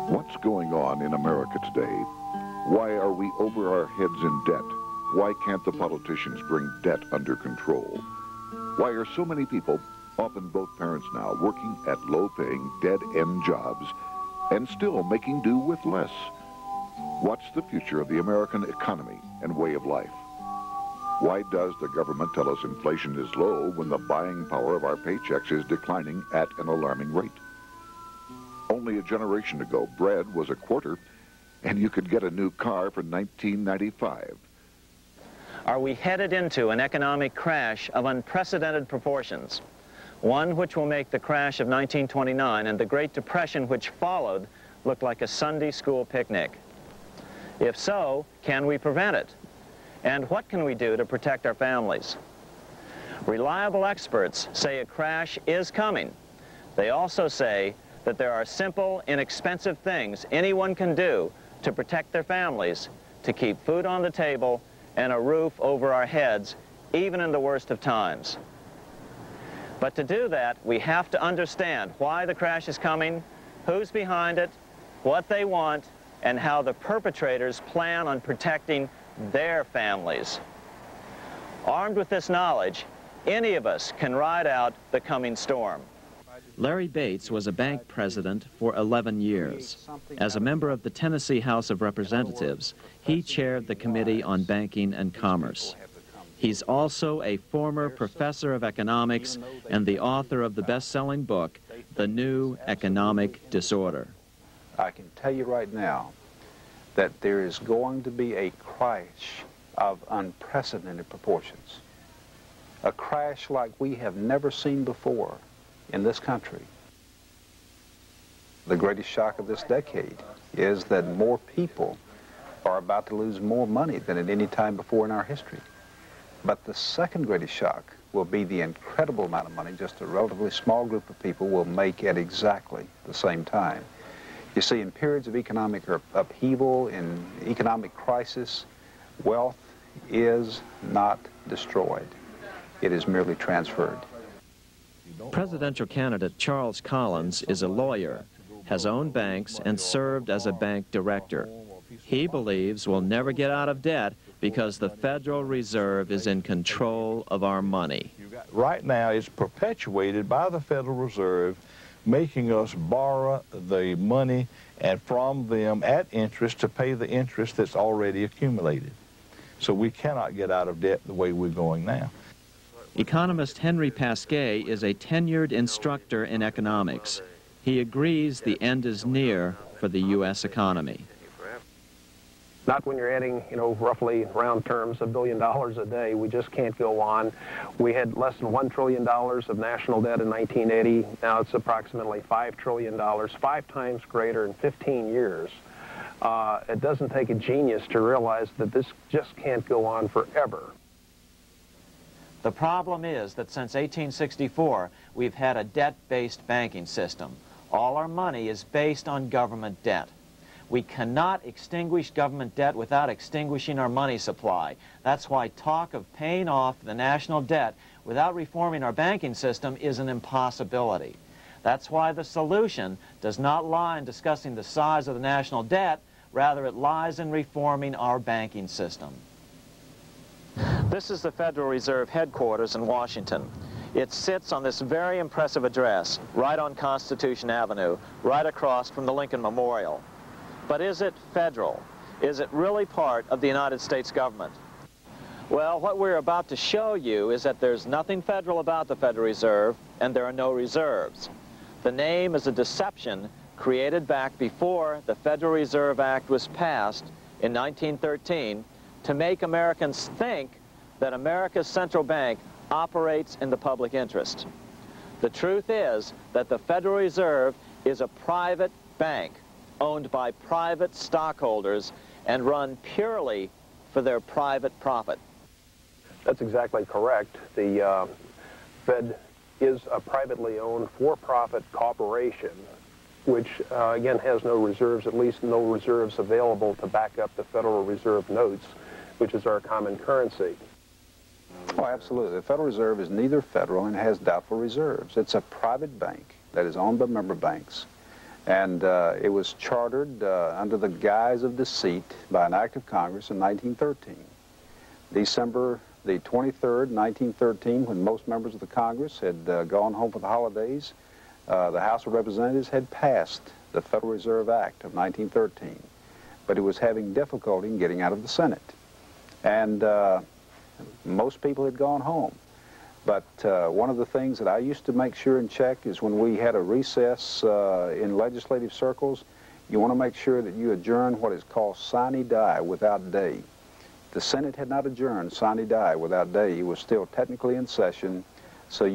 What's going on in America today? Why are we over our heads in debt? Why can't the politicians bring debt under control? Why are so many people, often both parents now, working at low-paying, dead-end jobs and still making do with less? What's the future of the American economy and way of life? Why does the government tell us inflation is low when the buying power of our paychecks is declining at an alarming rate? Only a generation ago, bread was a quarter, and you could get a new car for $19.95. Are we headed into an economic crash of unprecedented proportions? One which will make the crash of 1929 and the Great Depression which followed look like a Sunday school picnic. If so, can we prevent it? And what can we do to protect our families? Reliable experts say a crash is coming. They also say that there are simple, inexpensive things anyone can do to protect their families, to keep food on the table and a roof over our heads, even in the worst of times. But to do that, we have to understand why the crash is coming, who's behind it, what they want, and how the perpetrators plan on protecting their families. Armed with this knowledge, any of us can ride out the coming storm. Larry Bates was a bank president for 11 years. As a member of the Tennessee House of Representatives, he chaired the Committee on Banking and Commerce. He's also a former professor of economics and the author of the best-selling book, The New Economic Disorder. I can tell you right now that there is going to be a crash of unprecedented proportions. A crash like we have never seen before in this country. The greatest shock of this decade is that more people are about to lose more money than at any time before in our history. But the second greatest shock will be the incredible amount of money just a relatively small group of people will make at exactly the same time. You see, in periods of economic upheaval, in economic crisis, wealth is not destroyed. It is merely transferred. Presidential candidate Charles Collins is a lawyer, has owned banks, and served as a bank director. He believes we'll never get out of debt because the Federal Reserve is in control of our money. Right now, it's perpetuated by the Federal Reserve, making us borrow the money and from them at interest to pay the interest that's already accumulated. So we cannot get out of debt the way we're going now. Economist Henry Pasquet is a tenured instructor in economics. He agrees the end is near for the U.S. economy. Not when you're adding, roughly round terms, $1 billion a day. We just can't go on. We had less than $1 trillion of national debt in 1980. Now it's approximately $5 trillion, 5 times greater in 15 years. It doesn't take a genius to realize that this just can't go on forever. The problem is that since 1864, we've had a debt-based banking system. All our money is based on government debt. We cannot extinguish government debt without extinguishing our money supply. That's why talk of paying off the national debt without reforming our banking system is an impossibility. That's why the solution does not lie in discussing the size of the national debt, rather it lies in reforming our banking system. This is the Federal Reserve headquarters in Washington. It sits on this very impressive address, right on Constitution Avenue, right across from the Lincoln Memorial. But is it federal? Is it really part of the United States government? Well, what we're about to show you is that there's nothing federal about the Federal Reserve, and there are no reserves. The name is a deception created back before the Federal Reserve Act was passed in 1913 to make Americans think that America's central bank operates in the public interest. The truth is that the Federal Reserve is a private bank owned by private stockholders and run purely for their private profit. That's exactly correct. The Fed is a privately owned for-profit corporation, which again has no reserves, at least no reserves available to back up the Federal Reserve notes, which is our common currency. Oh, absolutely. The Federal Reserve is neither federal and has doubtful reserves. It's a private bank that is owned by member banks And it was chartered under the guise of deceit by an act of Congress in 1913. December the 23rd, 1913, when most members of the Congress had gone home for the holidays, the House of Representatives had passed the Federal Reserve Act of 1913, but it was having difficulty in getting out of the Senate. And most people had gone home. But one of the things that I used to make sure and check is when we had a recess in legislative circles, you want to make sure that you adjourn what is called sine die, without day. The Senate had not adjourned sine die, without day. It was still technically in session, so